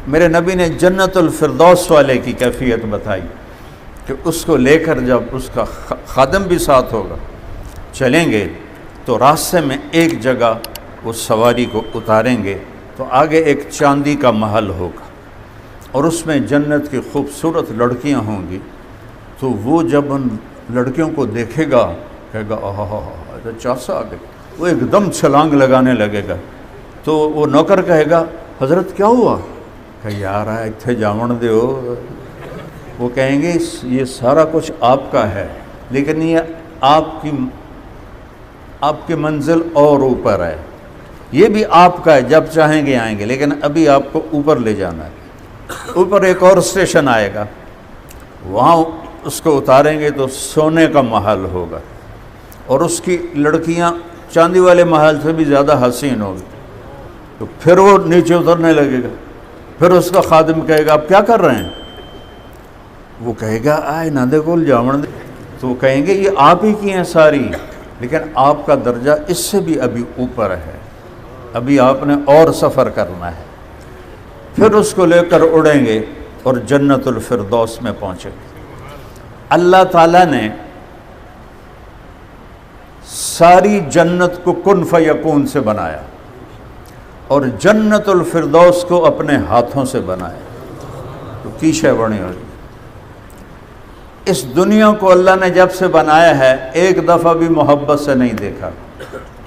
मेरे नबी ने जन्नतुल फिरदौस वाले की कैफियत बताई कि उसको लेकर जब उसका खादम भी साथ होगा, चलेंगे तो रास्ते में एक जगह वो सवारी को उतारेंगे तो आगे एक चांदी का महल होगा और उसमें जन्नत की खूबसूरत लड़कियां होंगी। तो वो जब उन लड़कियों को देखेगा कहेगा आहा तो चासा आ गई, वो एकदम छलांग लगाने लगेगा। तो वो नौकर कहेगा हज़रत क्या हुआ? कहे यार इत्थे जावन दो। वो कहेंगे ये सारा कुछ आपका है, लेकिन ये आपकी मंजिल और ऊपर है, ये भी आपका है, जब चाहेंगे आएंगे, लेकिन अभी आपको ऊपर ले जाना है। ऊपर एक और स्टेशन आएगा, वहाँ उसको उतारेंगे तो सोने का महल होगा और उसकी लड़कियाँ चांदी वाले महल से भी ज़्यादा हसीन होगी। तो फिर वो नीचे उतरने लगेगा, फिर उसका खादिम कहेगा आप क्या कर रहे हैं? वो कहेगा आए नादे को जावन दे। तो वो कहेंगे ये आप ही की हैं सारी, लेकिन आपका दर्जा इससे भी अभी ऊपर है, अभी आपने और सफ़र करना है। फिर उसको लेकर उड़ेंगे और जन्नतुल फिरदौस में पहुँचेंगे। अल्लाह ताला ने सारी जन्नत को कुन फयकून से बनाया और जन्नतुल फिरदौस को अपने हाथों से बनाया। तो की शय बनी होगी। इस दुनिया को अल्लाह ने जब से बनाया है एक दफ़ा भी मोहब्बत से नहीं देखा,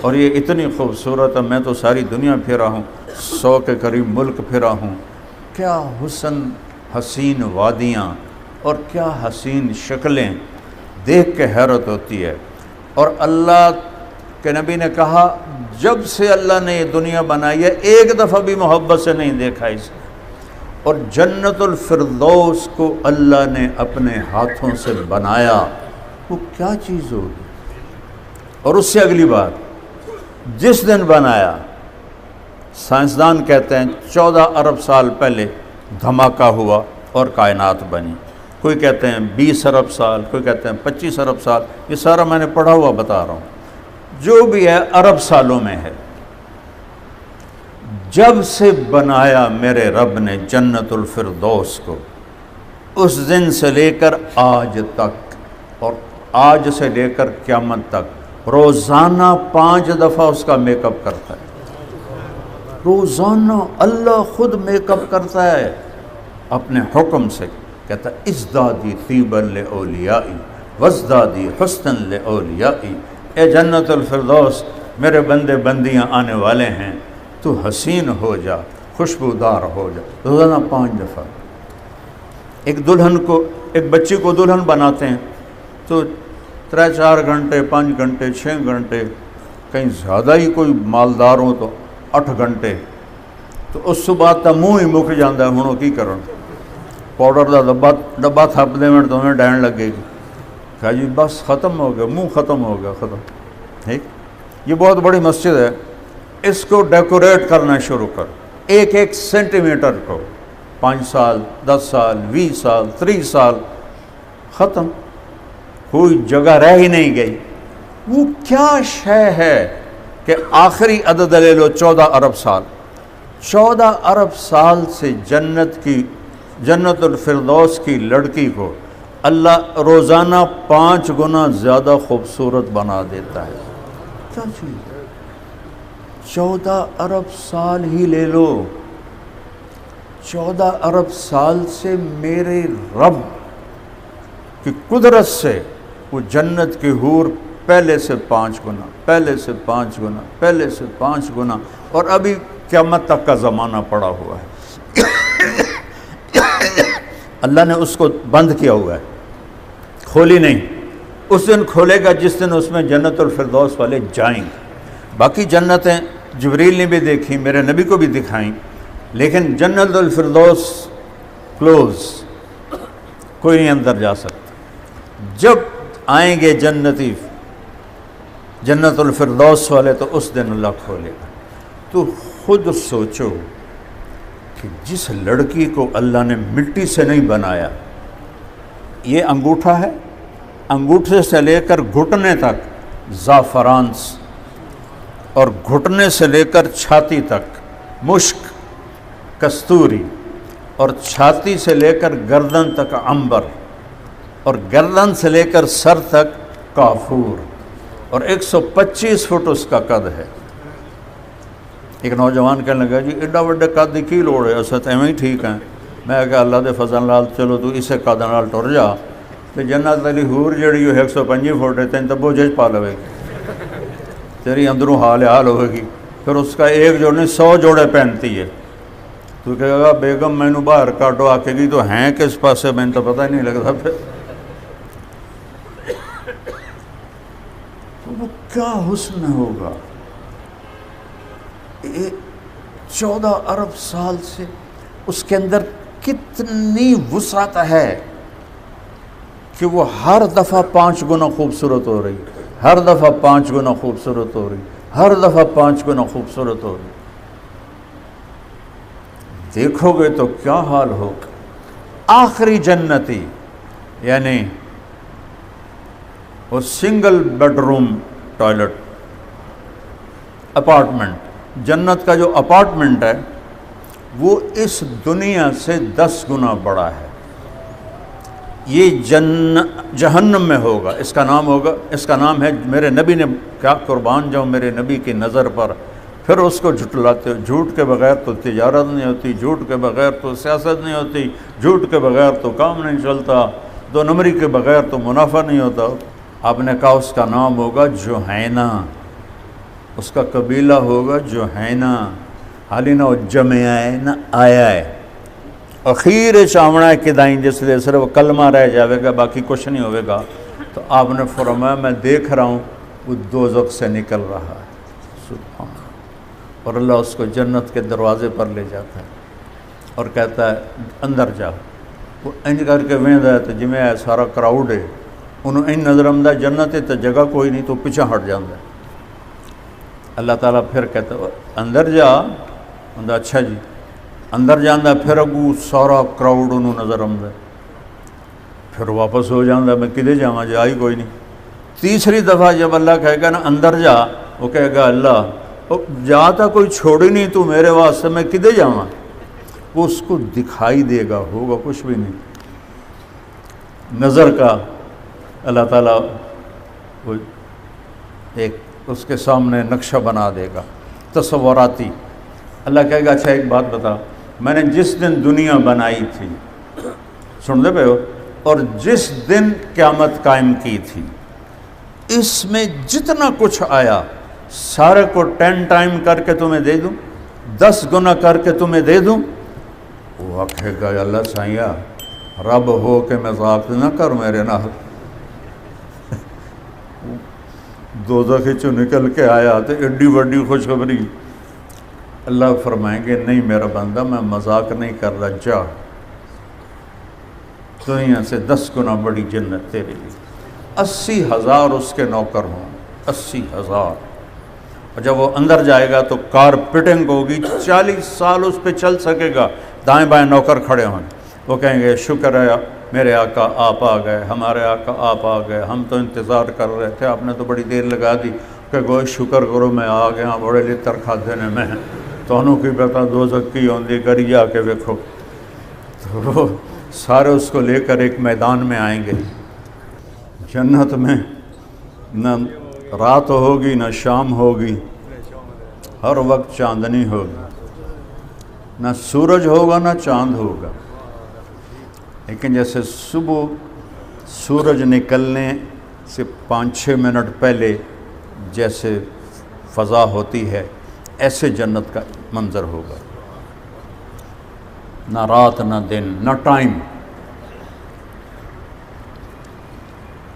और ये इतनी खूबसूरत है। मैं तो सारी दुनिया फिरा हूँ, 100 के करीब मुल्क फिरा हूँ। क्या हुस्न हसीन वादियाँ और क्या हसीन शक्लें, देख के हैरत होती है। और अल्लाह के नबी ने कहा जब से अल्लाह ने ये दुनिया बनाई है एक दफ़ा भी मोहब्बत से नहीं देखा इसे। और जन्नतुल फिरदौस को अल्लाह ने अपने हाथों से बनाया, वो क्या चीज़ होगी। और उससे अगली बात, जिस दिन बनाया, साइंसदान कहते हैं 14 अरब साल पहले धमाका हुआ और कायनात बनी। कोई कहते हैं 20 अरब साल, कोई कहते हैं 25 अरब साल। ये सारा मैंने पढ़ा हुआ बता रहा हूँ, जो भी है अरब सालों में है। जब से बनाया मेरे रब ने जन्नतुल फिरदौस को, उस दिन से लेकर आज तक और आज से लेकर क़यामत तक रोज़ाना 5 दफ़ा उसका मेकअप करता है। रोज़ाना अल्लाह ख़ुद मेकअप करता है अपने हुक्म से। कहता है इज़दादी तीबन ले औलियाई वज़दादी हुस्नन ले औलियाई। ए जन्नतुल फिरदौस, मेरे बंदे बंदियाँ आने वाले हैं, तू हसीन हो जा, खुशबूदार हो जा। रोज़ाना 5 दफ़ा। एक दुल्हन को, एक बच्ची को दुल्हन बनाते हैं तो 3-4 घंटे, 5 घंटे, 6 घंटे, कहीं ज़्यादा ही कोई मालदार हो तो 8 घंटे। तो उस सुबह तो मूँह ही मुक जाता है। हुण की करन, पाउडर का डब्बा थप देवन तो उन्हें डैन लगेगी। कहा जी बस ख़त्म हो गया, मुँह ख़त्म हो गया, ख़त्म। ठीक, ये बहुत बड़ी मस्जिद है, इसको डेकोरेट करना शुरू कर। 1-1 सेंटीमीटर को 5 साल, 10 साल, 20 साल, 30 साल, ख़त्म, कोई जगह रह ही नहीं गई। वो क्या शय है कि आखिरी अदद ले लो 14 अरब साल। 14 अरब साल से जन्नतुल फिरदौस की लड़की को अल्लाह रोज़ाना 5 गुना ज़्यादा खूबसूरत बना देता है। क्या चीज़, 14 अरब साल ही ले लो। 14 अरब साल से मेरे रब की कुदरत से वो जन्नत की हूर पहले से 5 गुना, पहले से 5 गुना, पहले से 5 गुना, और अभी क़यामत तक का ज़माना पड़ा हुआ है। अल्लाह ने उसको बंद किया हुआ है, खोली नहीं। उस दिन खोलेगा जिस दिन उसमें जन्नतुल फिरदौस वाले जाएंगे। बाकी जन्नतें जिब्रील ने भी देखी, मेरे नबी को भी दिखाई, लेकिन जन्नतुल फिरदौस क्लोज, कोई नहीं अंदर जा सकता। जब आएंगे जन्नतुल फिरदौस वाले तो उस दिन अल्लाह खोलेगा। तो खुद सोचो कि जिस लड़की को अल्लाह ने मिट्टी से नहीं बनाया, ये अंगूठा है, अंगूठे से लेकर घुटने तक ज़ाफ़रान, और घुटने से लेकर छाती तक मुश्क, कस्तूरी, और छाती से लेकर गर्दन तक अंबर, और गर्दन से लेकर सर तक काफूर, और 125 फुट उसका कद है। एक नौजवान कहने लगा, जी एडा वड्डे कद की लोड़ है, अस एवं ही ठीक है। मैं क्या अल्लाह के फजल नाल चलो तू इसे कद नाल टुर जा, तो जन्नत वाली हूर जी 125 फुट है, तेन तो बोझे पा लवेगी, तेरी अंदरों हाल हाल होगी। फिर उसका एक जोड़ नहीं 100 जोड़े पहनती है। तू कहेगा बेगम मैनू बाहर काटो, आकेगी तो हैं किस पासे, मैंने तो पता ही नहीं लगता। फिर तो वो क्या हुस्न होगा। 14 अरब साल से उसके अंदर कितनी वुसअत है कि वो हर दफ़ा 5 गुना खूबसूरत हो रही, हर दफ़ा 5 गुना खूबसूरत हो रही, हर दफ़ा 5 गुना खूबसूरत हो रही। देखोगे तो क्या हाल होगा। आखिरी जन्नती यानी वो सिंगल बेडरूम टॉयलेट अपार्टमेंट, जन्नत का जो अपार्टमेंट है वो इस दुनिया से 10 गुना बड़ा है। ये जहन्नम में होगा। इसका नाम है, मेरे नबी ने क्या कुर्बान जाऊँ मेरे नबी की नज़र पर। फिर उसको झुटलाते हो। झूठ के बगैर तो तिजारत नहीं होती, झूठ के बगैर तो सियासत नहीं होती, झूठ के बगैर तो काम नहीं चलता, 2 नंबरी के बगैर तो मुनाफा नहीं होता। आपने कहा उसका नाम होगा जुहैना, उसका कबीला होगा जुहैना। हाली ना जमया है ना आया है, अखीर चावना कि दाई जिसलिए सिर्फ कलमा रह जाएगा, बाकी कुछ नहीं होगा। तो आपने फरमाया मैं देख रहा हूँ वो दोज़ख से निकल रहा है। सुभान, और अल्लाह उसको जन्नत के दरवाज़े पर ले जाता है और कहता है अंदर जाओ। वो इंज करके वेंदा है तो जिमें है सारा क्राउड है, उन्होंने इन नज़र आंदा जन्नत है तो जगह कोई नहीं, तो पिछा हट जाता है। अल्लाह ताला फिर कहता है अंदर जा, अंदर अच्छा जी अंदर जाता, फिर अगू सारा क्राउड उन्होंने नज़र आंदा, फिर वापस हो जाता, मैं किधे जावा, जा ही कोई नहीं। तीसरी दफ़ा जब अल्लाह कहेगा ना अंदर जा, वो कहेगा अल्लाह जा तो कोई छोड़ ही नहीं तू मेरे वास्ते, मैं किधे जावा। वो उसको दिखाई देगा, होगा कुछ भी नहीं। नज़र का अल्लाह ताला वो एक उसके सामने नक्शा बना देगा तस्वराती। अल्लाह कहेगा अच्छा एक बात बता, मैंने जिस दिन दुनिया बनाई थी, सुन दे पे हो, और जिस दिन क़यामत कायम की थी, इसमें जितना कुछ आया सारे को 10 टाइम करके तुम्हें दे दूं, 10 गुना करके तुम्हें दे दूं। वो आखेगा अल्लाह साइया रब हो के मजाक ना कर मेरे नाल। दोज़ख चो निकल के आया तो एड्डी वड्डी खुशखबरी। अल्लाह फरमाएंगे नहीं मेरा बंदा, मैं मजाक नहीं कर रहा, जा दुनिया से 10 गुना बड़ी जन्नत तेरे लिए। 80,000 उसके नौकर हों, 80,000। और जब वो अंदर जाएगा तो कारपेटिंग होगी, 40 साल उस पर चल सकेगा। दाएं बाएं नौकर खड़े हों, वो कहेंगे शुक्र है मेरे आका आप आ गए, हमारे आका आप आ गए, हम तो इंतज़ार कर रहे थे, आपने तो बड़ी देर लगा दी। कि कोई शुक्र करो मैं आ गया, बड़े लितर खाते ने मैं, तुहानू की पता दोज़ख की होंदी, करी जाके वेखो। तो सारे उसको लेकर एक मैदान में आएंगे। जन्नत में न रात होगी न शाम होगी, हर वक्त चांदनी होगी, न सूरज होगा न चांद होगा। लेकिन जैसे सुबह सूरज निकलने से 5-6 मिनट पहले जैसे फ़ज़ा होती है, ऐसे जन्नत का मंज़र होगा। ना रात ना दिन ना टाइम।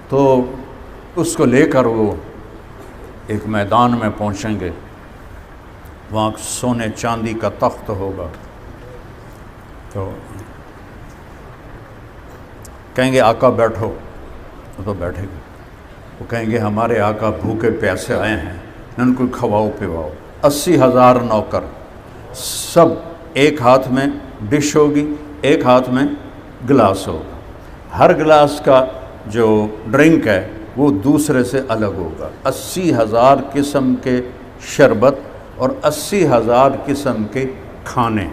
तो उसको लेकर वो एक मैदान में पहुंचेंगे, वहाँ सोने चांदी का तख्त होगा। तो कहेंगे आका बैठो, तो बैठेंगे। वो कहेंगे हमारे आका भूखे प्यासे आए हैं, इनको खवाओ पिवाओ। 80,000 नौकर, सब एक हाथ में डिश होगी, एक हाथ में गिलास होगा। हर गिलास का जो ड्रिंक है वो दूसरे से अलग होगा। 80,000 किस्म के शरबत और 80,000 किस्म के खाने।